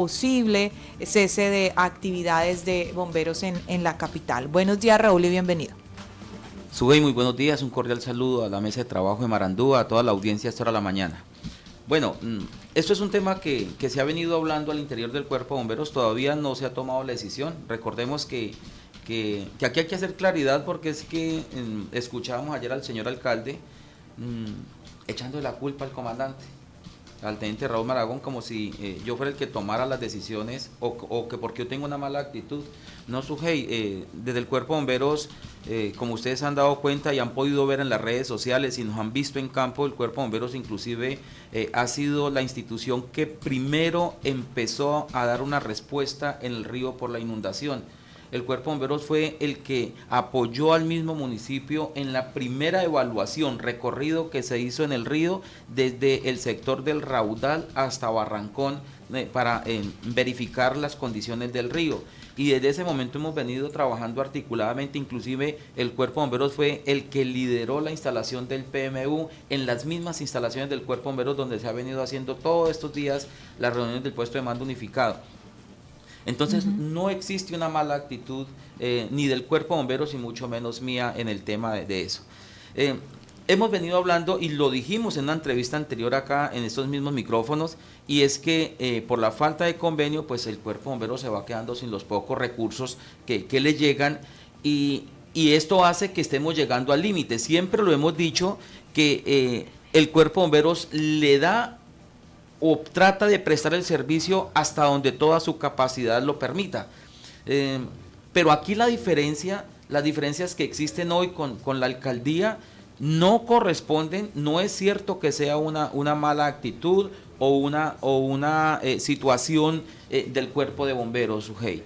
posible cese de actividades de bomberos en la capital. Buenos días, Raúl, y bienvenido. Subey, muy buenos días, un cordial saludo a la mesa de trabajo de Marandúa, a toda la audiencia a esta hora de la mañana. Bueno, esto es un tema que se ha venido hablando al interior del Cuerpo de Bomberos, todavía no se ha tomado la decisión. Recordemos que aquí hay que hacer claridad porque es que escuchábamos ayer al señor alcalde echando la culpa al comandante, al teniente Raúl Maragón, como si yo fuera el que tomara las decisiones o que porque yo tengo una mala actitud. No, Sujei, desde el Cuerpo de Bomberos, como ustedes han dado cuenta y han podido ver en las redes sociales y nos han visto en campo, el Cuerpo de Bomberos inclusive ha sido la institución que primero empezó a dar una respuesta en el río por la inundación. El Cuerpo de Bomberos fue el que apoyó al mismo municipio en la primera evaluación, recorrido que se hizo en el río desde el sector del Raudal hasta Barrancón para verificar las condiciones del río. Y desde ese momento hemos venido trabajando articuladamente, inclusive el Cuerpo de Bomberos fue el que lideró la instalación del PMU en las mismas instalaciones del Cuerpo de Bomberos donde se ha venido haciendo todos estos días las reuniones del puesto de mando unificado. Entonces no existe una mala actitud ni del Cuerpo de Bomberos y mucho menos mía en el tema de eso. Hemos venido hablando y lo dijimos en una entrevista anterior acá en estos mismos micrófonos y es que por la falta de convenio pues el Cuerpo de Bomberos se va quedando sin los pocos recursos que le llegan y esto hace que estemos llegando al límite. Siempre lo hemos dicho que el Cuerpo de Bomberos le da o trata de prestar el servicio hasta donde toda su capacidad lo permita. Pero aquí las diferencias que existen hoy con la alcaldía no corresponden, no es cierto que sea una mala actitud o una situación del Cuerpo de Bomberos, Sujei.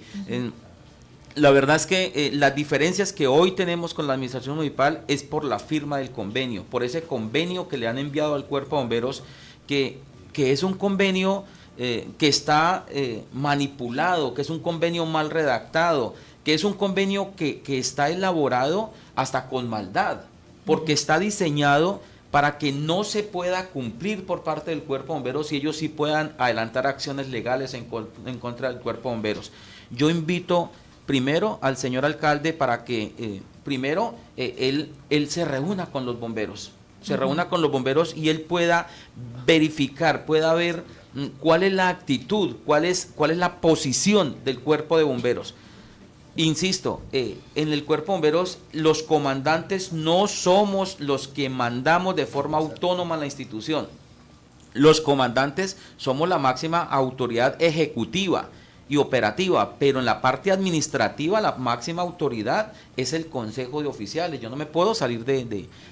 La verdad es que las diferencias que hoy tenemos con la administración municipal es por la firma del convenio, por ese convenio que le han enviado al Cuerpo de Bomberos que es un convenio que está manipulado, que es un convenio mal redactado, que es un convenio que está elaborado hasta con maldad, porque está diseñado para que no se pueda cumplir por parte del Cuerpo de Bomberos y ellos sí puedan adelantar acciones legales en contra del Cuerpo de Bomberos. Yo invito primero al señor alcalde para que primero él se reúna con los bomberos, se reúna con los bomberos y él pueda verificar, pueda ver cuál es la actitud, cuál es la posición del Cuerpo de Bomberos. Insisto, en el Cuerpo de Bomberos los comandantes no somos los que mandamos de forma autónoma en la institución. Los comandantes somos la máxima autoridad ejecutiva y operativa, pero en la parte administrativa la máxima autoridad es el Consejo de Oficiales. Yo no me puedo salir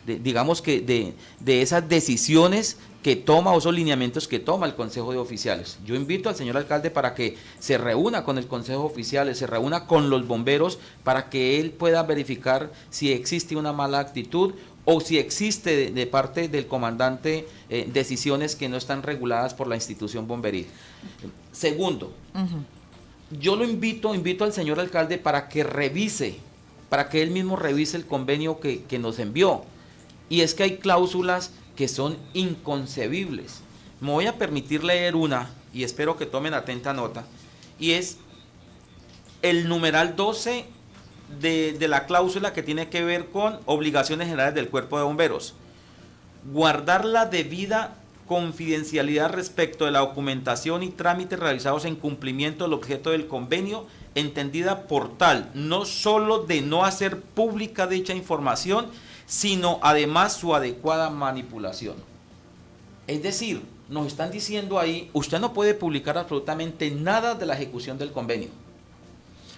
digamos que de esas decisiones que toma o esos lineamientos que toma el Consejo de Oficiales. Yo invito al señor alcalde para que se reúna con el Consejo de Oficiales, se reúna con los bomberos para que él pueda verificar si existe una mala actitud o si existe de parte del comandante decisiones que no están reguladas por la institución bomberil. Segundo, yo lo invito al señor alcalde para que revise, para que él mismo revise el convenio que nos envió. Y es que hay cláusulas que son inconcebibles. Me voy a permitir leer una, y espero que tomen atenta nota, y es el numeral 12 de la cláusula que tiene que ver con obligaciones generales del Cuerpo de Bomberos. Guardar la debida confidencialidad respecto de la documentación y trámites realizados en cumplimiento del objeto del convenio, entendida por tal, no solo de no hacer pública dicha información, sino además su adecuada manipulación. Es decir, nos están diciendo ahí, usted no puede publicar absolutamente nada de la ejecución del convenio.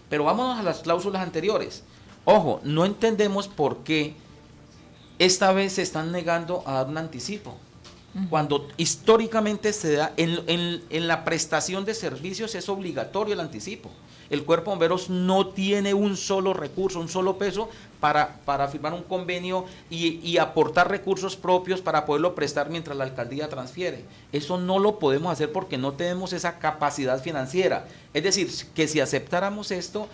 Pero vámonos a las cláusulas anteriores. Ojo, no entendemos por qué esta vez se están negando a dar un anticipo. Cuando históricamente se da, en la prestación de servicios es obligatorio el anticipo. El Cuerpo de Bomberos no tiene un solo recurso, un solo peso para firmar un convenio y aportar recursos propios para poderlo prestar mientras la alcaldía transfiere. Eso no lo podemos hacer porque no tenemos esa capacidad financiera. Es decir, que si aceptáramos esto,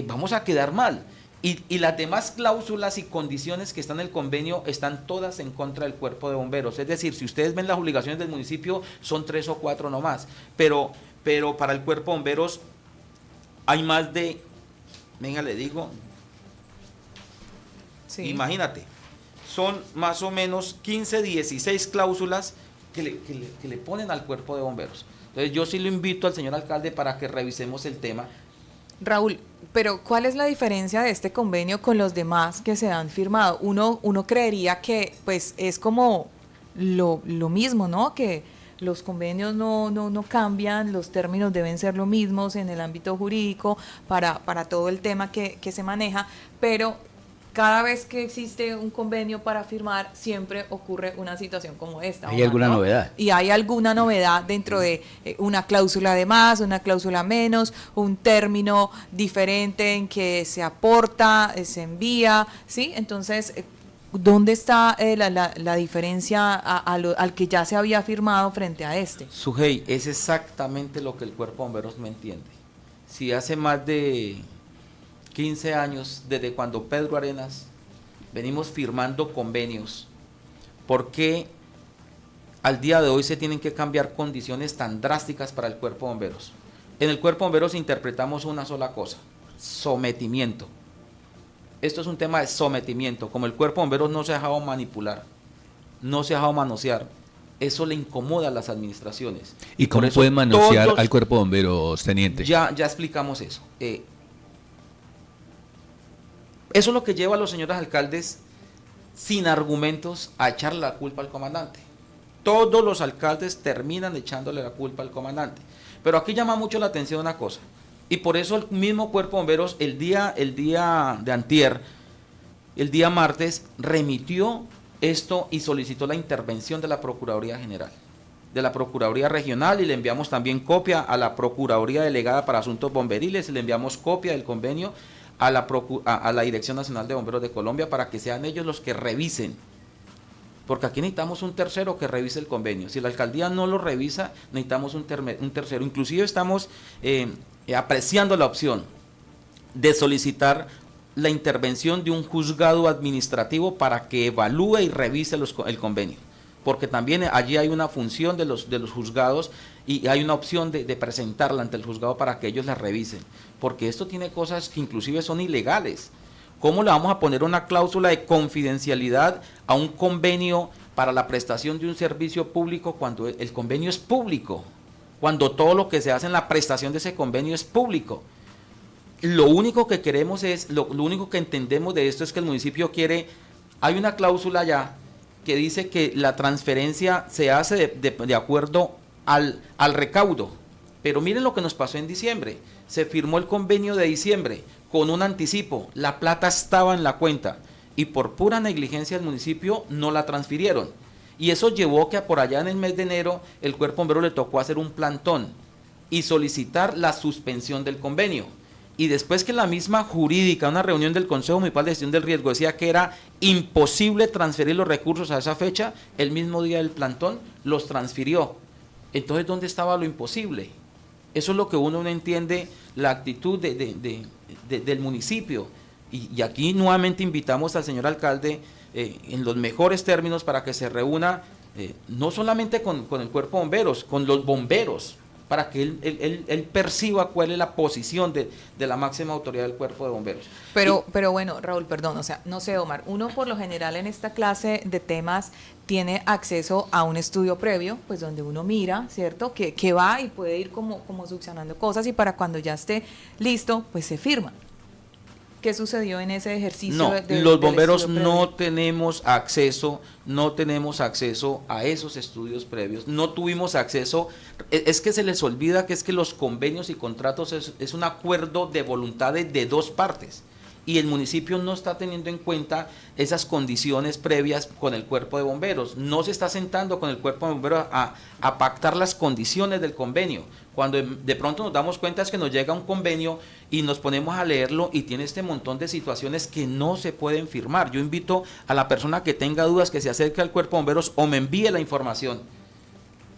vamos a quedar mal. Y las demás cláusulas y condiciones que están en el convenio están todas en contra del Cuerpo de Bomberos. Es decir, si ustedes ven las obligaciones del municipio, son 3 o 4 nomás. Pero pero para el cuerpo de bomberos hay más de, venga, le digo, Sí. imagínate, son más o menos 15, 16 cláusulas que le ponen al cuerpo de bomberos. Entonces yo sí lo invito al señor alcalde para que revisemos el tema. Raúl, pero ¿cuál es la diferencia de este convenio con los demás que se han firmado? Uno creería que pues es como lo mismo, ¿no? Que los convenios no cambian, los términos deben ser los mismos en el ámbito jurídico para todo el tema que se maneja, pero cada vez que existe un convenio para firmar, siempre ocurre una situación como esta. ¿Hay alguna novedad? Y hay alguna novedad dentro de una cláusula de más, una cláusula menos, un término diferente en que se aporta, se envía, ¿sí? Entonces, ¿dónde está la diferencia al que ya se había firmado frente a este? Sujei, es exactamente lo que el cuerpo de bomberos no entiende. Si hace más de 15 años, desde cuando Pedro Arenas, venimos firmando convenios, ¿por qué al día de hoy se tienen que cambiar condiciones tan drásticas para el cuerpo de bomberos? En el cuerpo de bomberos interpretamos una sola cosa: sometimiento. Esto es un tema de sometimiento. Como el cuerpo de bomberos no se ha dejado manipular, no se ha dejado manosear, eso le incomoda a las administraciones. ¿Y cómo pueden manosear al cuerpo de bomberos, teniente? Ya explicamos eso. Eso es lo que lleva a los señores alcaldes sin argumentos a echarle la culpa al comandante. Todos los alcaldes terminan echándole la culpa al comandante. Pero aquí llama mucho la atención una cosa, y por eso el mismo cuerpo de bomberos el día de antier, el día martes, remitió esto y solicitó la intervención de la Procuraduría General, de la Procuraduría Regional, y le enviamos también copia a la Procuraduría Delegada para Asuntos Bomberiles, y le enviamos copia del convenio a la Dirección Nacional de Bomberos de Colombia para que sean ellos los que revisen, porque aquí necesitamos un tercero que revise el convenio. Si la alcaldía no lo revisa, necesitamos un tercero. Inclusive estamos apreciando la opción de solicitar la intervención de un juzgado administrativo para que evalúe y revise el convenio, porque también allí hay una función de los juzgados, y hay una opción de presentarla ante el juzgado para que ellos la revisen, porque esto tiene cosas que inclusive son ilegales. ¿Cómo le vamos a poner una cláusula de confidencialidad a un convenio para la prestación de un servicio público cuando el convenio es público? Cuando todo lo que se hace en la prestación de ese convenio es público. Lo único que queremos lo único que entendemos de esto es que el municipio quiere, hay una cláusula ya que dice que la transferencia se hace de acuerdo al recaudo. Pero miren lo que nos pasó en diciembre. Se firmó el convenio de diciembre con un anticipo. La plata estaba en la cuenta y por pura negligencia del municipio no la transfirieron. Y eso llevó que por allá en el mes de enero el cuerpo bombero le tocó hacer un plantón y solicitar la suspensión del convenio. Y después que la misma jurídica, una reunión del Consejo Municipal de Gestión del Riesgo, decía que era imposible transferir los recursos a esa fecha, el mismo día del plantón los transfirió. Entonces, ¿dónde estaba lo imposible? Eso es lo que uno no entiende, la actitud del municipio. Y aquí nuevamente invitamos al señor alcalde en los mejores términos para que se reúna no solamente con el cuerpo de bomberos, con los bomberos, para que él perciba cuál es la posición de la máxima autoridad del cuerpo de bomberos. Pero bueno, Raúl, perdón, o sea, no sé, Omar, uno por lo general en esta clase de temas tiene acceso a un estudio previo, pues donde uno mira, ¿cierto? Que va y puede ir como subsanando cosas, y para cuando ya esté listo, pues se firma. ¿Qué sucedió en ese ejercicio? No, los bomberos no tenemos acceso a esos estudios previos, no tuvimos acceso. Es que se les olvida que es que los convenios y contratos es un acuerdo de voluntades de dos partes, y el municipio no está teniendo en cuenta esas condiciones previas con el cuerpo de bomberos, no se está sentando con el cuerpo de bomberos a pactar las condiciones del convenio. Cuando de pronto nos damos cuenta es que nos llega un convenio y nos ponemos a leerlo y tiene este montón de situaciones que no se pueden firmar. Yo invito a la persona que tenga dudas que se acerque al cuerpo de bomberos o me envíe la información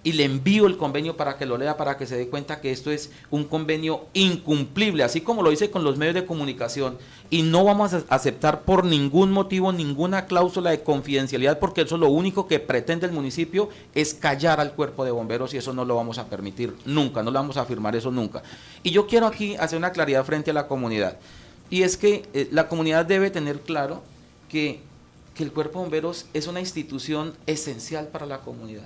y le envío el convenio para que lo lea, para que se dé cuenta que esto es un convenio incumplible, así como lo hice con los medios de comunicación, y no vamos a aceptar por ningún motivo ninguna cláusula de confidencialidad, porque eso lo único que pretende el municipio es callar al cuerpo de bomberos, y eso no lo vamos a permitir nunca, no lo vamos a firmar eso nunca. Y yo quiero aquí hacer una claridad frente a la comunidad, y es que la comunidad debe tener claro que el cuerpo de bomberos es una institución esencial para la comunidad.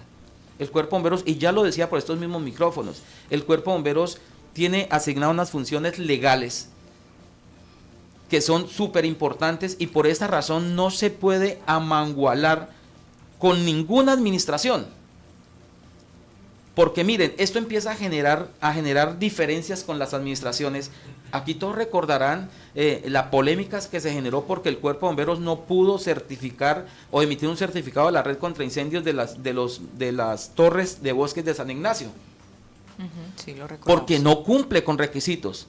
El cuerpo de bomberos, y ya lo decía por estos mismos micrófonos, el cuerpo de bomberos tiene asignadas unas funciones legales que son súper importantes, y por esa razón no se puede amangualar con ninguna administración. Porque miren, esto empieza a generar diferencias con las administraciones. Aquí todos recordarán la polémica que se generó porque el cuerpo de bomberos no pudo certificar o emitir un certificado de la red contra incendios de las torres de bosques de San Ignacio. Sí, lo recordamos. Porque no cumple con requisitos.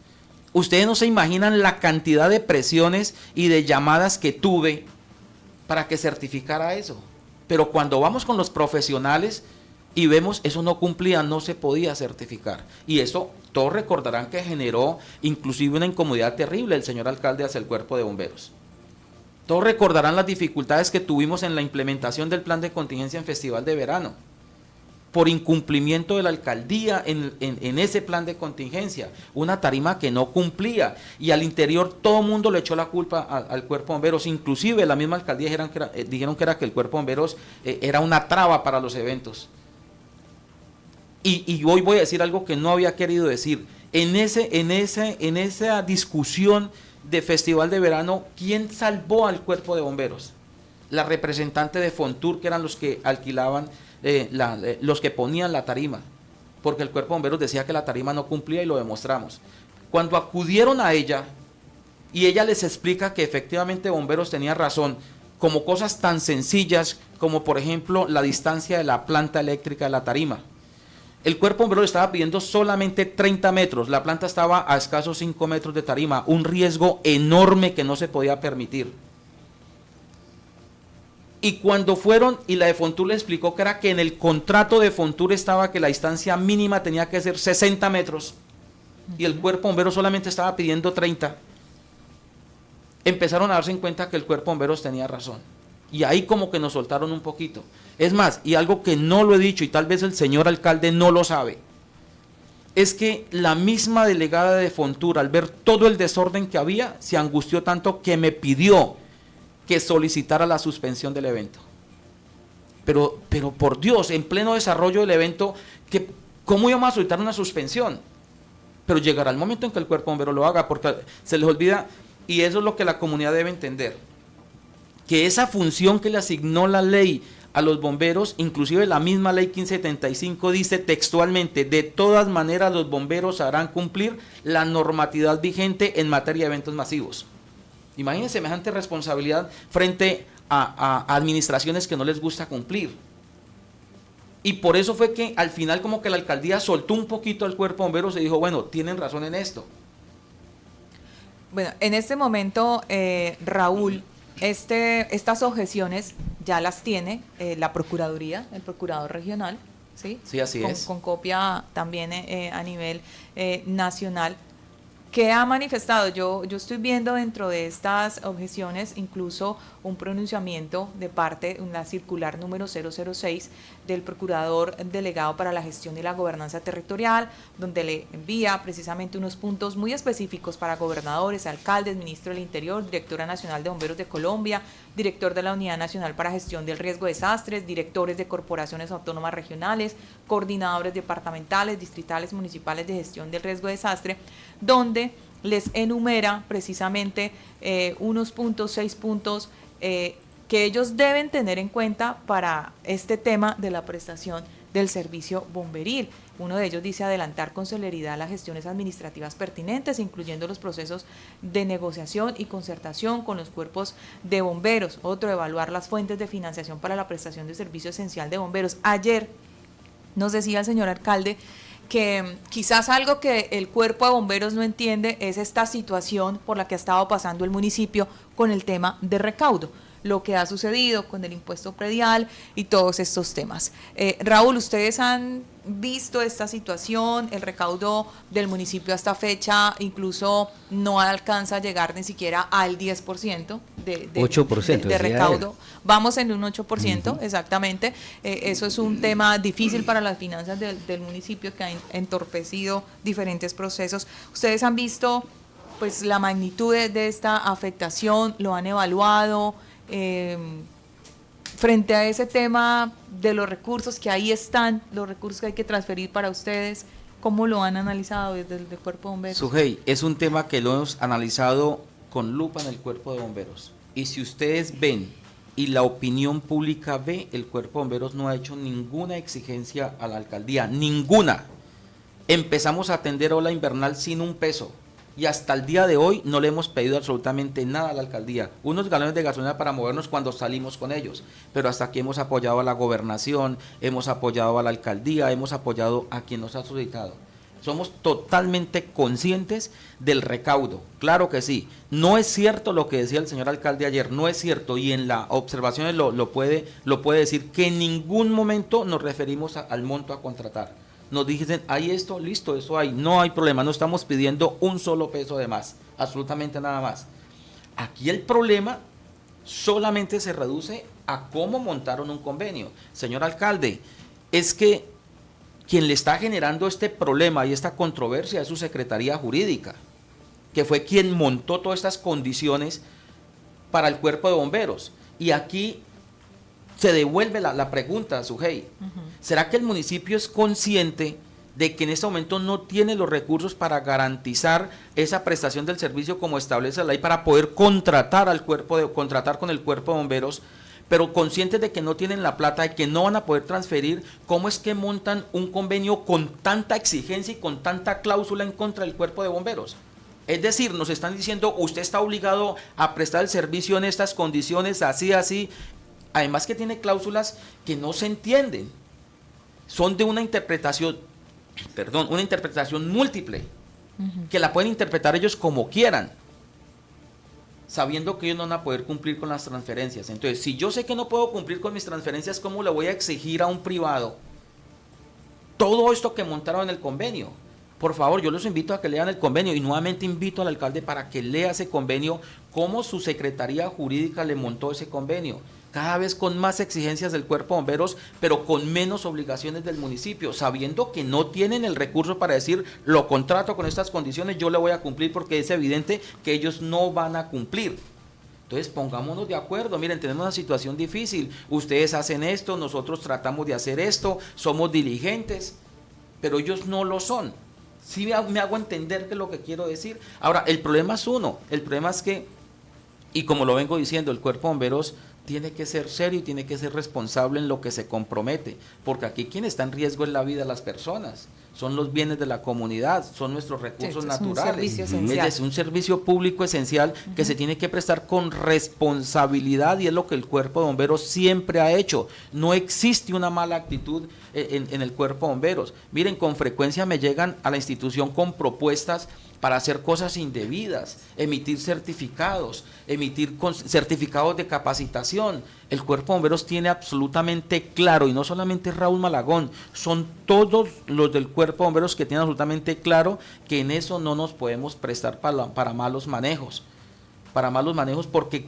Ustedes no se imaginan la cantidad de presiones y de llamadas que tuve para que certificara eso. Pero cuando vamos con los profesionales y vemos eso no cumplía, no se podía certificar. Y eso todos recordarán que generó inclusive una incomodidad terrible el señor alcalde hacia el cuerpo de bomberos. Todos recordarán las dificultades que tuvimos en la implementación del plan de contingencia en Festival de Verano, por incumplimiento de la alcaldía en ese plan de contingencia, una tarima que no cumplía, y al interior todo el mundo le echó la culpa al cuerpo de bomberos, inclusive la misma alcaldía dijeron que el cuerpo de bomberos era una traba para los eventos. Y hoy voy a decir algo que no había querido decir. En esa discusión de Festival de Verano, ¿quién salvó al cuerpo de bomberos? La representante de Fontur, que eran los que alquilaban, los que ponían la tarima, porque el cuerpo de bomberos decía que la tarima no cumplía, y lo demostramos. Cuando acudieron a ella, y ella les explica que efectivamente bomberos tenía razón, como cosas tan sencillas como por ejemplo la distancia de la planta eléctrica de la tarima. El cuerpo de bomberos estaba pidiendo solamente 30 metros, la planta estaba a escasos 5 metros de tarima, un riesgo enorme que no se podía permitir. Y cuando fueron, y la de Fontur le explicó que era que en el contrato de Fontur estaba que la distancia mínima tenía que ser 60 metros, y el cuerpo de bomberos solamente estaba pidiendo 30, empezaron a darse en cuenta que el cuerpo de bomberos tenía razón. Y ahí como que nos soltaron un poquito. Es más, y algo que no lo he dicho y tal vez el señor alcalde no lo sabe, es que la misma delegada de Fontur, al ver todo el desorden que había, se angustió tanto que me pidió que solicitara la suspensión del evento. Pero por Dios, en pleno desarrollo del evento, ¿cómo íbamos a solicitar una suspensión? Pero llegará el momento en que el cuerpo de bomberos lo haga, porque se les olvida, y eso es lo que la comunidad debe entender, que esa función que le asignó la ley a los bomberos, inclusive la misma ley 1575 dice textualmente: de todas maneras los bomberos harán cumplir la normatividad vigente en materia de eventos masivos. Imagínense semejante responsabilidad frente a administraciones que no les gusta cumplir. Y por eso fue que al final como que la alcaldía soltó un poquito al cuerpo de bomberos y dijo, bueno, tienen razón en esto. Bueno, en este momento, Raúl, estas objeciones ya las tiene la Procuraduría, el Procurador Regional, ¿sí? Sí, así es. Con copia también a nivel nacional. ¿Qué ha manifestado? Yo estoy viendo dentro de estas objeciones incluso un pronunciamiento de parte de la circular número 006 del Procurador Delegado para la Gestión y la Gobernanza Territorial, donde le envía precisamente unos puntos muy específicos para gobernadores, alcaldes, ministro del Interior, Directora Nacional de Bomberos de Colombia, director de la Unidad Nacional para Gestión del Riesgo de Desastres, directores de corporaciones autónomas regionales, coordinadores departamentales, distritales, municipales de gestión del riesgo de desastre, donde les enumera precisamente unos puntos, 6 puntos que ellos deben tener en cuenta para este tema de la prestación del servicio bomberil. Uno de ellos dice adelantar con celeridad las gestiones administrativas pertinentes, incluyendo los procesos de negociación y concertación con los cuerpos de bomberos. Otro, evaluar las fuentes de financiación para la prestación de servicio esencial de bomberos. Ayer nos decía el señor alcalde que quizás algo que el cuerpo de bomberos no entiende es esta situación por la que ha estado pasando el municipio con el tema de recaudo. lo que ha sucedido con el impuesto predial y todos estos temas. Raúl, ¿ustedes han visto esta situación? El recaudo del municipio hasta fecha incluso no alcanza a llegar ni siquiera al 10% de 8% de recaudo. Vamos en un 8%, exactamente. Eso es un tema difícil para las finanzas del municipio que ha entorpecido diferentes procesos. ¿Ustedes han visto pues la magnitud de esta afectación? ¿Lo han evaluado? Frente a ese tema de los recursos que ahí están, los recursos que hay que transferir para ustedes, ¿cómo lo han analizado desde el Cuerpo de Bomberos? Sujei, es un tema que lo hemos analizado con lupa en el Cuerpo de Bomberos. Y si ustedes ven y la opinión pública ve, el Cuerpo de Bomberos no ha hecho ninguna exigencia a la alcaldía, ninguna. Empezamos a atender ola invernal sin un peso. Y hasta el día de hoy no le hemos pedido absolutamente nada a la alcaldía. Unos galones de gasolina para movernos cuando salimos con ellos. Pero hasta aquí hemos apoyado a la gobernación, hemos apoyado a la alcaldía, hemos apoyado a quien nos ha solicitado. Somos totalmente conscientes del recaudo. Claro que sí. No es cierto lo que decía el señor alcalde ayer, no es cierto. Y en las observaciones lo puede decir, que en ningún momento nos referimos al monto a contratar. Nos dicen, hay esto, listo, eso hay, no hay problema, no estamos pidiendo un solo peso de más, absolutamente nada más. Aquí el problema solamente se reduce a cómo montaron un convenio. Señor alcalde, es que quien le está generando este problema y esta controversia es su Secretaría Jurídica, que fue quien montó todas estas condiciones para el Cuerpo de Bomberos. Y aquí se devuelve la pregunta, Sujei. ¿Será que el municipio es consciente de que en este momento no tiene los recursos para garantizar esa prestación del servicio como establece la ley, para poder contratar con el Cuerpo de Bomberos, pero conscientes de que no tienen la plata, de que no van a poder transferir? ¿Cómo es que montan un convenio con tanta exigencia y con tanta cláusula en contra del Cuerpo de Bomberos? Es decir, nos están diciendo, usted está obligado a prestar el servicio en estas condiciones, así, así. Además que tiene cláusulas que no se entienden. Son de una interpretación múltiple, que la pueden interpretar ellos como quieran, sabiendo que ellos no van a poder cumplir con las transferencias. Entonces, si yo sé que no puedo cumplir con mis transferencias, ¿cómo le voy a exigir a un privado todo esto que montaron en el convenio? Por favor, yo los invito a que lean el convenio, y nuevamente invito al alcalde para que lea ese convenio, cómo su Secretaría Jurídica le montó ese convenio. Cada vez con más exigencias del Cuerpo de Bomberos, pero con menos obligaciones del municipio, sabiendo que no tienen el recurso para decir, lo contrato con estas condiciones, yo le voy a cumplir, porque es evidente que ellos no van a cumplir. Entonces pongámonos de acuerdo. Miren, tenemos una situación difícil, ustedes hacen esto, nosotros tratamos de hacer esto, somos diligentes, pero ellos no lo son. Sí me hago entender que es lo que quiero decir. Ahora, el problema es uno, el problema es que, y como lo vengo diciendo, el Cuerpo de Bomberos tiene que ser serio y tiene que ser responsable en lo que se compromete, porque aquí quien está en riesgo es la vida de las personas, son los bienes de la comunidad, son nuestros recursos naturales, es un servicio público esencial que se tiene que prestar con responsabilidad, y es lo que el Cuerpo de Bomberos siempre ha hecho. No existe una mala actitud en el Cuerpo de Bomberos. Miren, con frecuencia me llegan a la institución con propuestas para hacer cosas indebidas, emitir certificados, emitir certificados de capacitación. El Cuerpo de Bomberos tiene absolutamente claro, y no solamente Raúl Malagón, son todos los del Cuerpo de Bomberos que tienen absolutamente claro que en eso no nos podemos prestar para malos manejos, porque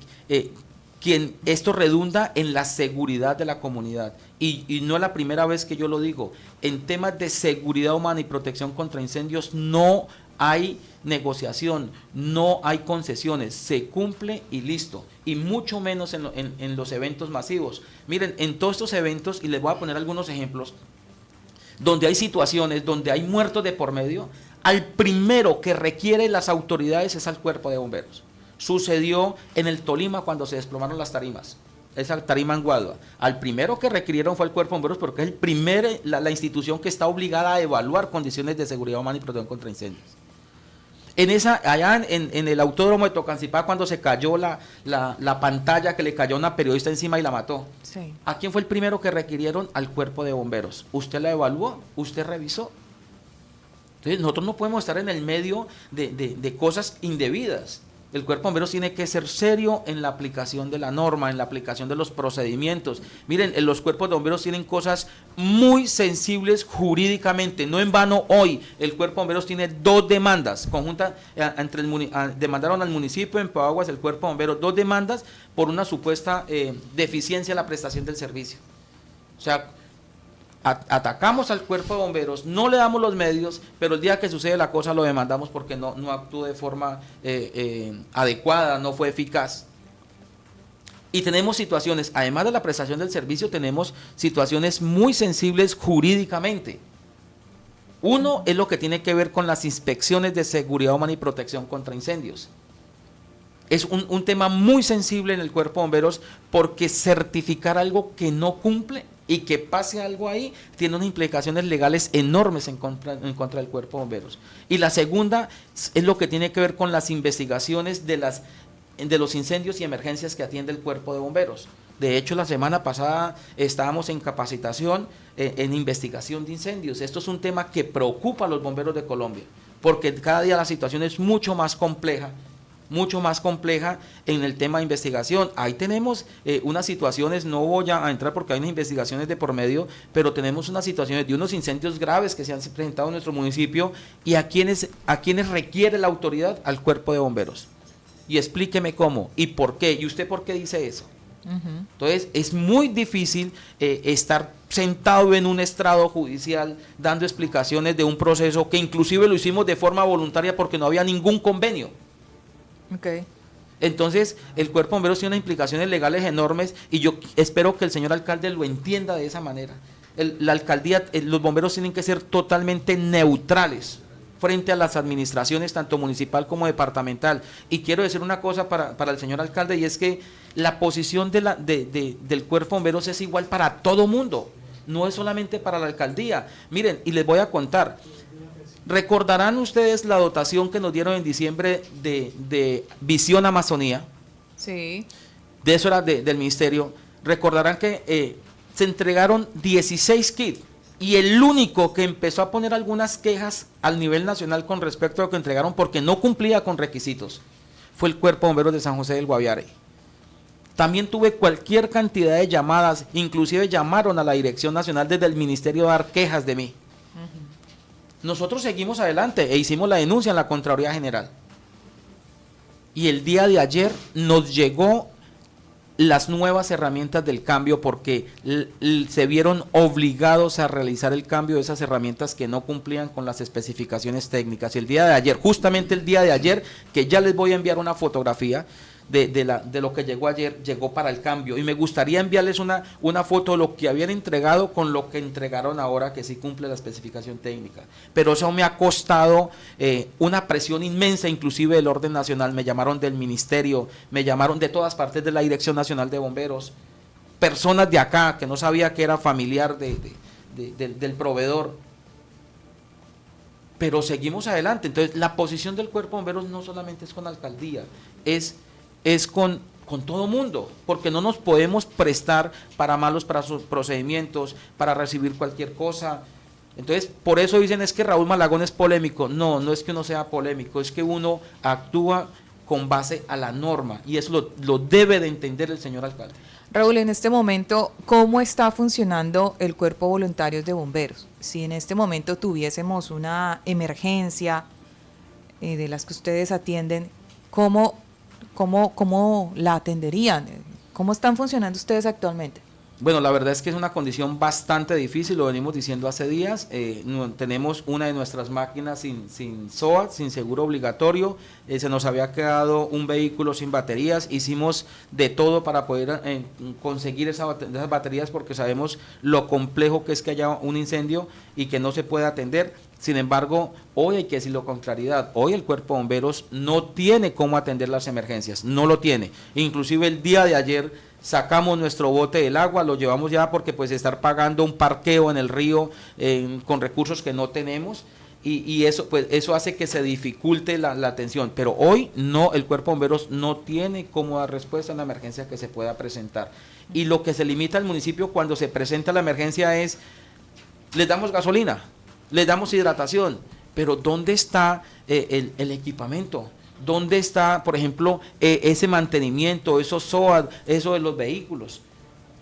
esto redunda en la seguridad de la comunidad. Y no es la primera vez que yo lo digo, en temas de seguridad humana y protección contra incendios no hay negociación, no hay concesiones, se cumple y listo, y mucho menos en los eventos masivos. Miren, en todos estos eventos, y les voy a poner algunos ejemplos, donde hay situaciones, donde hay muertos de por medio, al primero que requiere las autoridades es al Cuerpo de Bomberos. Sucedió en el Tolima cuando se desplomaron las tarimas, esa tarima en Guadua. Al primero que requirieron fue el Cuerpo de Bomberos, porque es la institución que está obligada a evaluar condiciones de seguridad humana y protección contra incendios. Allá en el autódromo de Tocancipá, cuando se cayó la pantalla, que le cayó a una periodista encima y la mató. Sí. ¿A quién fue el primero que requirieron? Al Cuerpo de Bomberos. ¿Usted la evaluó? ¿Usted revisó? Entonces nosotros no podemos estar en el medio de cosas indebidas. El cuerpo de bomberos tiene que ser serio en la aplicación de la norma, en la aplicación de los procedimientos. Miren, los cuerpos de bomberos tienen cosas muy sensibles jurídicamente. No en vano hoy el cuerpo de bomberos tiene 2 demandas conjuntas, demandaron al municipio en Pauaguas, el cuerpo de bomberos, 2 demandas por una supuesta deficiencia en la prestación del servicio. O sea, atacamos al cuerpo de bomberos, no le damos los medios, pero el día que sucede la cosa lo demandamos porque no actuó de forma adecuada, no fue eficaz. Y tenemos situaciones, además de la prestación del servicio, tenemos situaciones muy sensibles jurídicamente. Uno es lo que tiene que ver con las inspecciones de seguridad humana y protección contra incendios. Es un tema muy sensible en el cuerpo de bomberos porque certificar algo que no cumple y que pase algo ahí tiene unas implicaciones legales enormes en contra del cuerpo de bomberos. Y la segunda es lo que tiene que ver con las investigaciones de los incendios y emergencias que atiende el cuerpo de bomberos. De hecho, la semana pasada estábamos en capacitación en investigación de incendios. Esto es un tema que preocupa a los bomberos de Colombia, porque cada día la situación es mucho más compleja en el tema de investigación. Ahí tenemos unas situaciones, no voy a entrar porque hay unas investigaciones de por medio, pero tenemos unas situaciones de unos incendios graves que se han presentado en nuestro municipio y a quienes requiere la autoridad, al cuerpo de bomberos. Y explíqueme cómo y por qué, y usted por qué dice eso. Entonces es muy difícil estar sentado en un estrado judicial dando explicaciones de un proceso que inclusive lo hicimos de forma voluntaria porque no había ningún convenio. Okay. Entonces el cuerpo de bomberos tiene unas implicaciones legales enormes y yo espero que el señor alcalde lo entienda de esa manera. La alcaldía, los bomberos tienen que ser totalmente neutrales frente a las administraciones, tanto municipal como departamental. Y quiero decir una cosa para el señor alcalde, y es que la posición del cuerpo de bomberos es igual para todo mundo, no es solamente para la alcaldía. Miren, y les voy a contar, recordarán ustedes la dotación que nos dieron en diciembre de Visión Amazonía. Sí. De eso era del ministerio. Recordarán que se entregaron 16 kits. Y el único que empezó a poner algunas quejas al nivel nacional con respecto a lo que entregaron porque no cumplía con requisitos fue el Cuerpo de Bomberos de San José del Guaviare. También tuve cualquier cantidad de llamadas, inclusive llamaron a la Dirección Nacional desde el Ministerio a dar quejas de mí. Nosotros seguimos adelante e hicimos la denuncia en la Contraloría General. Y el día de ayer nos llegó las nuevas herramientas del cambio porque se vieron obligados a realizar el cambio de esas herramientas que no cumplían con las especificaciones técnicas. Y el día de ayer, justamente el día de ayer, que ya les voy a enviar una fotografía de lo que llegó ayer, llegó para el cambio. Y me gustaría enviarles una foto de lo que habían entregado con lo que entregaron ahora, que sí cumple la especificación técnica. Pero eso me ha costado una presión inmensa, inclusive del orden nacional. Me llamaron del ministerio, me llamaron de todas partes de la Dirección Nacional de Bomberos, personas de acá que no sabía que era familiar del proveedor. Pero seguimos adelante. Entonces la posición del Cuerpo de Bomberos no solamente es con la alcaldía, es con todo mundo, porque no nos podemos prestar para malos procedimientos, para recibir cualquier cosa. Entonces, por eso dicen es que Raúl Malagón es polémico. No es que uno sea polémico, es que uno actúa con base a la norma, y eso lo debe de entender el señor alcalde. Raúl, en este momento, ¿cómo está funcionando el Cuerpo de Voluntarios de Bomberos? Si en este momento tuviésemos una emergencia de las que ustedes atienden, ¿cómo la atenderían? ¿Cómo están funcionando ustedes actualmente? Bueno, la verdad es que es una condición bastante difícil, lo venimos diciendo hace días. Tenemos una de nuestras máquinas sin SOAT, sin seguro obligatorio. Se nos había quedado un vehículo sin baterías. Hicimos de todo para poder conseguir esas baterías, porque sabemos lo complejo que es que haya un incendio y que no se pueda atender. Sin embargo, hoy hay que decirlo con claridad, hoy el Cuerpo de Bomberos no tiene cómo atender las emergencias, no lo tiene. Inclusive el día de ayer sacamos nuestro bote del agua, lo llevamos ya porque pues estar pagando un parqueo en el río con recursos que no tenemos, y eso pues eso hace que se dificulte la atención. Pero hoy no, el Cuerpo de Bomberos no tiene cómo dar respuesta a una emergencia que se pueda presentar. Y lo que se limita al municipio cuando se presenta la emergencia es, les damos gasolina, les damos hidratación, pero ¿dónde está el equipamiento? ¿Dónde está, por ejemplo, ese mantenimiento, esos SOAT, eso de los vehículos?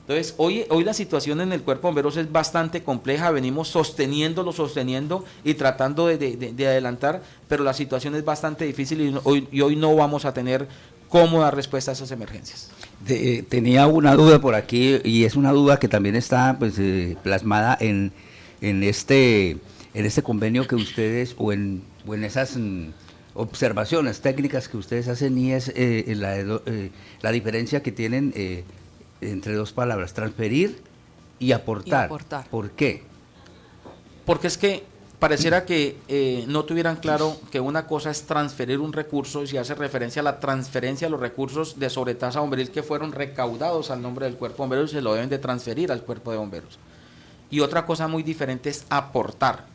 Entonces, hoy la situación en el Cuerpo de Bomberos es bastante compleja, venimos sosteniendo y tratando de adelantar, pero la situación es bastante difícil y hoy no vamos a tener cómo dar respuesta a esas emergencias. Tenía una duda por aquí, y es una duda que también está pues plasmada en este convenio que ustedes, o en esas observaciones técnicas que ustedes hacen, y es la diferencia que tienen entre dos palabras: transferir y aportar. ¿Por qué? Porque es que pareciera que no tuvieran claro que una cosa es transferir un recurso, si hace referencia a la transferencia de los recursos de sobretasa bomberil que fueron recaudados al nombre del Cuerpo de Bomberos y se lo deben de transferir al Cuerpo de Bomberos. Y otra cosa muy diferente es aportar.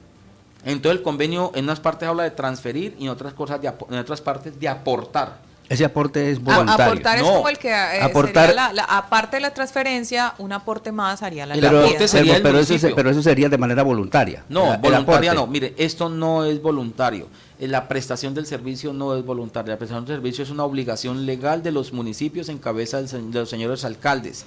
Entonces el convenio en unas partes habla de transferir y en otras partes de aportar. Ese aporte es voluntario. Aportar es como el que aportar, sería aparte de la transferencia, un aporte más haría la pero eso sería de manera voluntaria. No, voluntaria no. Mire, esto no es voluntario. La prestación del servicio no es voluntaria. La prestación del servicio es una obligación legal de los municipios en cabeza de los señores alcaldes.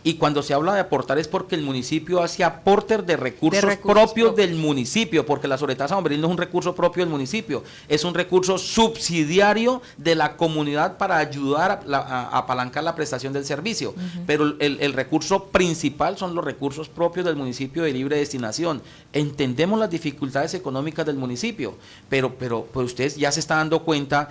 Y cuando se habla de aportar es porque el municipio hace aporte de recursos propios del municipio, porque la sobretasa bomberil no es un recurso propio del municipio, es un recurso subsidiario de la comunidad para ayudar a apalancar la prestación del servicio. Pero el recurso principal son los recursos propios del municipio de libre destinación. Entendemos las dificultades económicas del municipio, pero pues ustedes ya se están dando cuenta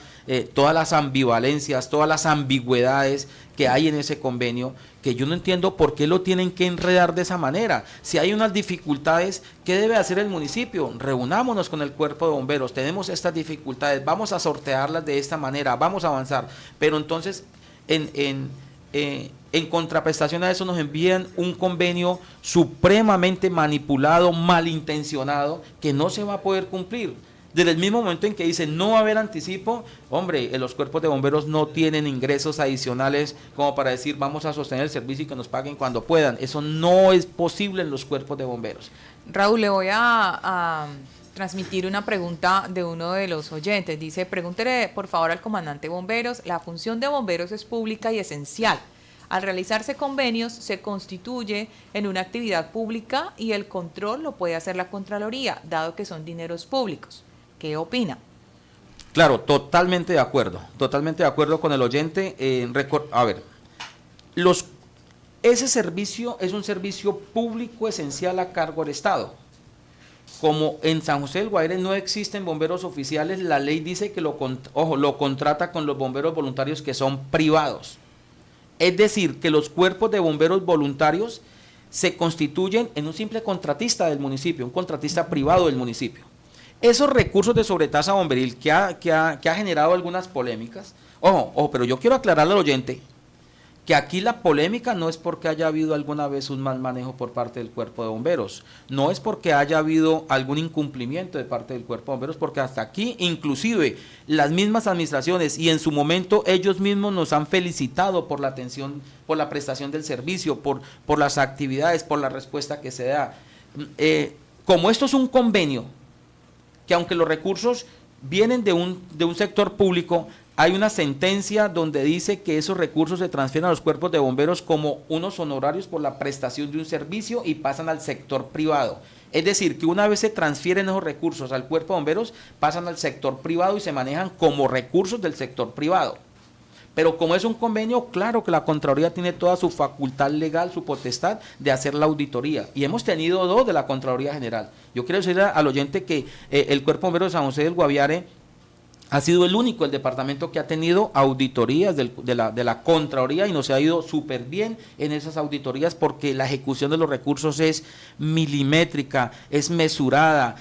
todas las ambivalencias, todas las ambigüedades que hay en ese convenio, que yo no entiendo por qué lo tienen que enredar de esa manera. Si hay unas dificultades, ¿qué debe hacer el municipio? Reunámonos con el Cuerpo de Bomberos, tenemos estas dificultades, vamos a sortearlas de esta manera, vamos a avanzar. Pero entonces, en contraprestación a eso, nos envían un convenio supremamente manipulado, malintencionado, que no se va a poder cumplir. Desde el mismo momento en que dicen no va a haber anticipo, hombre, los cuerpos de bomberos no tienen ingresos adicionales como para decir vamos a sostener el servicio y que nos paguen cuando puedan. Eso no es posible en los cuerpos de bomberos. Raúl, le voy a transmitir una pregunta de uno de los oyentes. Dice, pregúntele por favor al comandante bomberos, la función de bomberos es pública y esencial. Al realizarse convenios se constituye en una actividad pública y el control lo puede hacer la Contraloría, dado que son dineros públicos. ¿Qué opina? Claro, totalmente de acuerdo con el oyente. A ver, ese servicio es un servicio público esencial a cargo del Estado. Como en San José del Guaire no existen bomberos oficiales, la ley dice que lo contrata con los bomberos voluntarios que son privados. Es decir, que los cuerpos de bomberos voluntarios se constituyen en un simple contratista del municipio, un contratista privado del municipio. Esos recursos de sobretasa bomberil que ha generado algunas polémicas, pero yo quiero aclararle al oyente que aquí la polémica no es porque haya habido alguna vez un mal manejo por parte del Cuerpo de Bomberos, no es porque haya habido algún incumplimiento de parte del Cuerpo de Bomberos, porque hasta aquí inclusive las mismas administraciones y en su momento ellos mismos nos han felicitado por la atención, por la prestación del servicio, por las actividades, por la respuesta que se da. Como esto es un convenio, que aunque los recursos vienen de un sector público, hay una sentencia donde dice que esos recursos se transfieren a los cuerpos de bomberos como unos honorarios por la prestación de un servicio y pasan al sector privado. Es decir, que una vez se transfieren esos recursos al cuerpo de bomberos, pasan al sector privado y se manejan como recursos del sector privado. Pero como es un convenio, claro que la Contraloría tiene toda su facultad legal, su potestad de hacer la auditoría. Y hemos tenido 2 de la Contraloría General. Yo quiero decirle al oyente que el Cuerpo de Bomberos de San José del Guaviare ha sido el único, el departamento que ha tenido auditorías de la Contraloría y nos ha ido súper bien en esas auditorías porque la ejecución de los recursos es milimétrica, es mesurada,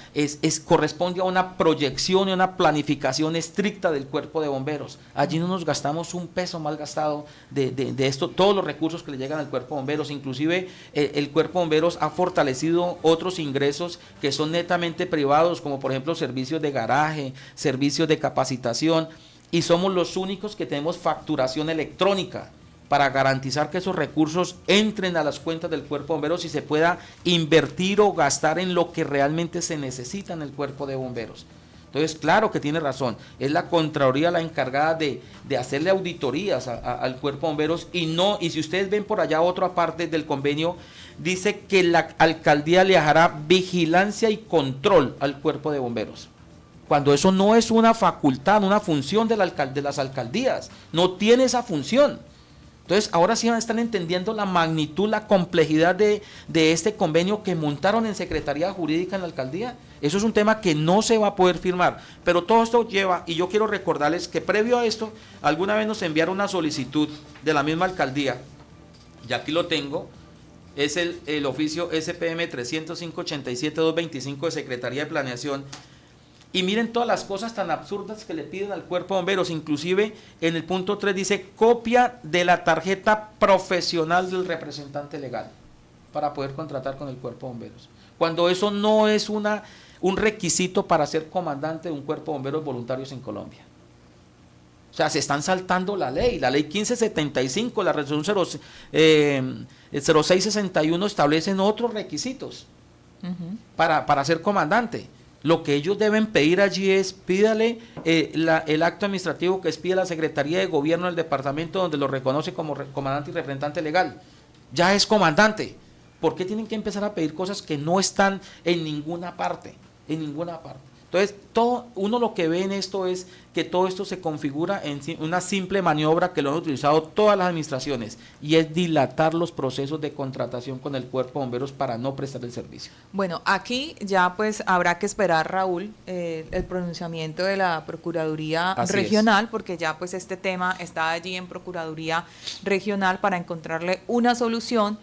corresponde a una proyección y una planificación estricta del Cuerpo de Bomberos. Allí no nos gastamos un peso mal gastado de esto, todos los recursos que le llegan al Cuerpo de Bomberos, inclusive el Cuerpo de Bomberos ha fortalecido otros ingresos que son netamente privados, como por ejemplo servicios de garaje, servicios de capacitación, y somos los únicos que tenemos facturación electrónica para garantizar que esos recursos entren a las cuentas del Cuerpo de Bomberos y se pueda invertir o gastar en lo que realmente se necesita en el Cuerpo de Bomberos. Entonces, claro que tiene razón, es la Contraloría la encargada de hacerle auditorías al Cuerpo de Bomberos y si ustedes ven por allá otra parte del convenio, dice que la alcaldía le hará vigilancia y control al Cuerpo de Bomberos. Cuando eso no es una facultad, una función de las alcaldías, no tiene esa función. Entonces, ahora sí están entendiendo la magnitud, la complejidad de este convenio que montaron en Secretaría Jurídica en la alcaldía. Eso es un tema que no se va a poder firmar, pero todo esto lleva, y yo quiero recordarles que previo a esto, alguna vez nos enviaron una solicitud de la misma alcaldía, y aquí lo tengo, es el oficio SPM 305-87-225 de Secretaría de Planeación. Y miren todas las cosas tan absurdas que le piden al Cuerpo de Bomberos, inclusive en el punto 3 dice copia de la tarjeta profesional del representante legal para poder contratar con el Cuerpo de Bomberos. Cuando eso no es un requisito para ser comandante de un Cuerpo de Bomberos voluntarios en Colombia. O sea, se están saltando la ley 1575, la resolución 0661 establecen otros requisitos para ser comandante. Lo que ellos deben pedir allí es, pídale el acto administrativo que pide la Secretaría de Gobierno del departamento donde lo reconoce como comandante y representante legal. Ya es comandante. ¿Por qué tienen que empezar a pedir cosas que no están en ninguna parte? En ninguna parte. Entonces, uno lo que ve en esto es que todo esto se configura en una simple maniobra que lo han utilizado todas las administraciones y es dilatar los procesos de contratación con el Cuerpo de Bomberos para no prestar el servicio. Bueno, aquí ya pues habrá que esperar, Raúl, el pronunciamiento de la Procuraduría Regional, porque ya pues este tema está allí en Procuraduría Regional para encontrarle una solución.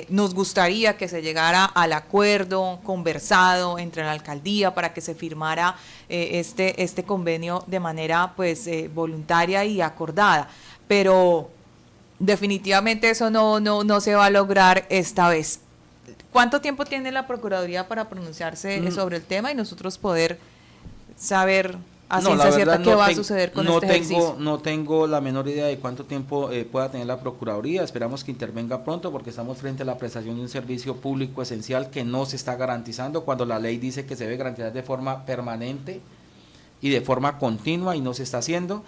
Nos gustaría que se llegara al acuerdo conversado entre la alcaldía para que se firmara este convenio de manera pues voluntaria y acordada, pero definitivamente eso no se va a lograr esta vez. ¿Cuánto tiempo tiene la Procuraduría para pronunciarse sobre el tema y nosotros poder saber a ciencia cierta qué va a suceder con este ejercicio? No tengo la menor idea de cuánto tiempo pueda tener la Procuraduría. Esperamos que intervenga pronto porque estamos frente a la prestación de un servicio público esencial que no se está garantizando cuando la ley dice que se debe garantizar de forma permanente y de forma continua y no se está haciendo.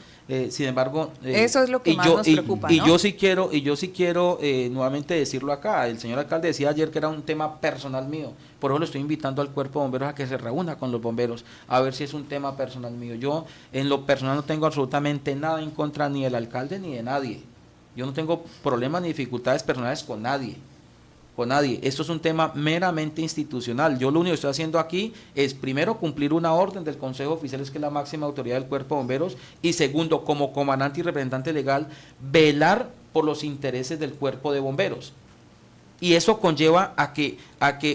Sin embargo, eso es lo que más nos preocupa, ¿no? Y yo sí quiero nuevamente decirlo acá. El señor alcalde decía ayer que era un tema personal mío. Por eso lo estoy invitando al Cuerpo de Bomberos a que se reúna con los bomberos a ver si es un tema personal mío. Yo en lo personal no tengo absolutamente nada en contra ni del alcalde ni de nadie. Yo no tengo problemas ni dificultades personales con nadie. Esto es un tema meramente institucional. Yo lo único que estoy haciendo aquí es, primero, cumplir una orden del Consejo de Oficiales, que es la máxima autoridad del Cuerpo de Bomberos, y segundo, como comandante y representante legal, velar por los intereses del Cuerpo de Bomberos. Y eso conlleva a que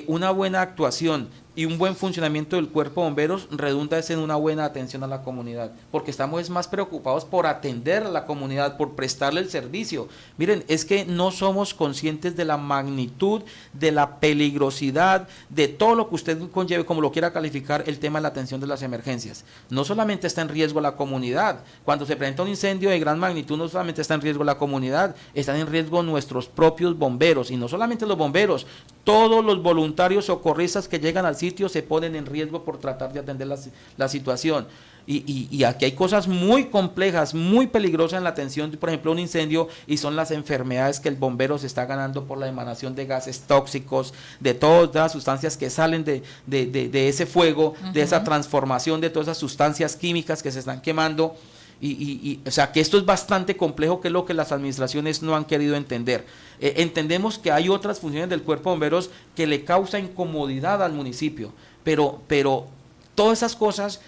una buena actuación y un buen funcionamiento del Cuerpo de Bomberos redunda en una buena atención a la comunidad, porque estamos más preocupados por atender a la comunidad, por prestarle el servicio. Miren, es que no somos conscientes de la magnitud, de la peligrosidad, de todo lo que usted conlleve, como lo quiera calificar, el tema de la atención de las emergencias. No solamente está en riesgo la comunidad, cuando se presenta un incendio de gran magnitud, no solamente está en riesgo la comunidad, están en riesgo nuestros propios bomberos, y no solamente los bomberos, todos los voluntarios socorristas que llegan al sitio se ponen en riesgo por tratar de atender la situación. Y aquí hay cosas muy complejas, muy peligrosas en la atención, por ejemplo, un incendio, y son las enfermedades que el bombero se está ganando por la emanación de gases tóxicos, de todas las sustancias que salen de ese fuego, de esa transformación de todas esas sustancias químicas que se están quemando. O sea, que esto es bastante complejo, que es lo que las administraciones no han querido entender. Entendemos que hay otras funciones del Cuerpo de Bomberos que le causa incomodidad al municipio, pero todas esas cosas,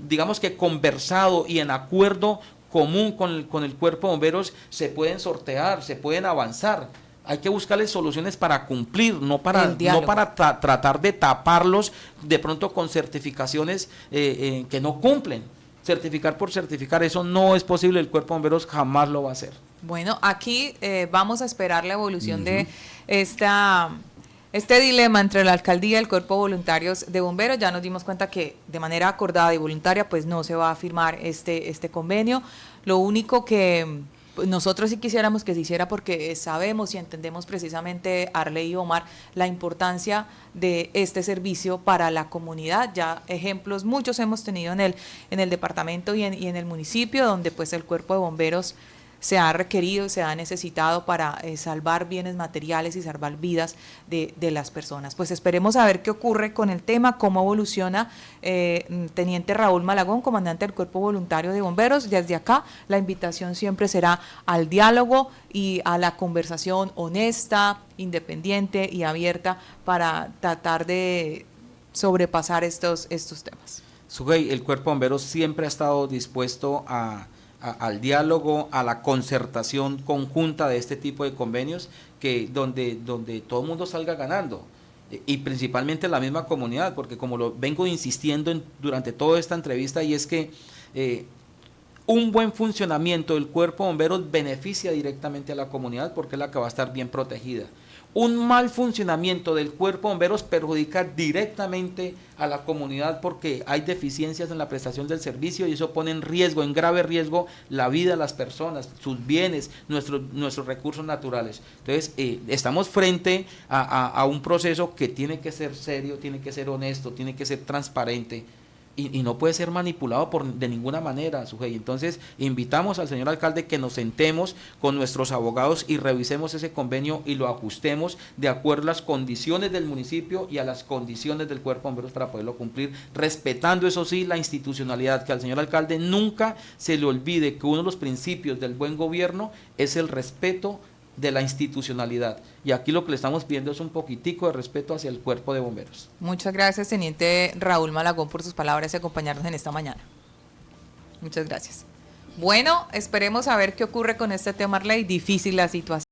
digamos que conversado y en acuerdo común con el Cuerpo de Bomberos, se pueden sortear, se pueden avanzar. Hay que buscarle soluciones para cumplir, no para tratar de taparlos de pronto con certificaciones que no cumplen. Certificar por certificar, eso no es posible, el Cuerpo de Bomberos jamás lo va a hacer. Bueno, aquí vamos a esperar la evolución de este dilema entre la alcaldía y el Cuerpo de Voluntarios de Bomberos. Ya nos dimos cuenta que de manera acordada y voluntaria pues no se va a firmar este convenio. Lo único que nosotros sí quisiéramos que se hiciera porque sabemos y entendemos precisamente, Arley y Omar, la importancia de este servicio para la comunidad. Ya ejemplos muchos hemos tenido en el departamento y en el municipio, donde pues el cuerpo de bomberos se ha requerido, se ha necesitado para salvar bienes materiales y salvar vidas de las personas. Pues esperemos a ver qué ocurre con el tema, cómo evoluciona. Teniente Raúl Malagón, comandante del Cuerpo Voluntario de Bomberos, desde acá la invitación siempre será al diálogo y a la conversación honesta, independiente y abierta para tratar de sobrepasar estos temas. Sugey, el Cuerpo de Bomberos siempre ha estado dispuesto al diálogo, a la concertación conjunta de este tipo de convenios, que donde todo el mundo salga ganando, y principalmente la misma comunidad, porque como lo vengo insistiendo durante toda esta entrevista, y es que un buen funcionamiento del Cuerpo de Bomberos beneficia directamente a la comunidad, porque es la que va a estar bien protegida. Un mal funcionamiento del Cuerpo de Bomberos perjudica directamente a la comunidad, porque hay deficiencias en la prestación del servicio y eso pone en riesgo, en grave riesgo, la vida de las personas, sus bienes, nuestros recursos naturales. Entonces, estamos frente a un proceso que tiene que ser serio, tiene que ser honesto, tiene que ser transparente. Y no puede ser manipulado de ninguna manera, Sugey. Entonces, invitamos al señor alcalde que nos sentemos con nuestros abogados y revisemos ese convenio y lo ajustemos de acuerdo a las condiciones del municipio y a las condiciones del Cuerpo de Bomberos para poderlo cumplir, respetando, eso sí, la institucionalidad, que al señor alcalde nunca se le olvide que uno de los principios del buen gobierno es el respeto de la institucionalidad, y aquí lo que le estamos pidiendo es un poquitico de respeto hacia el Cuerpo de Bomberos. Muchas gracias, teniente Raúl Malagón, por sus palabras y acompañarnos en esta mañana. Muchas gracias. Bueno, esperemos a ver qué ocurre con este tema, Arley. Difícil la situación.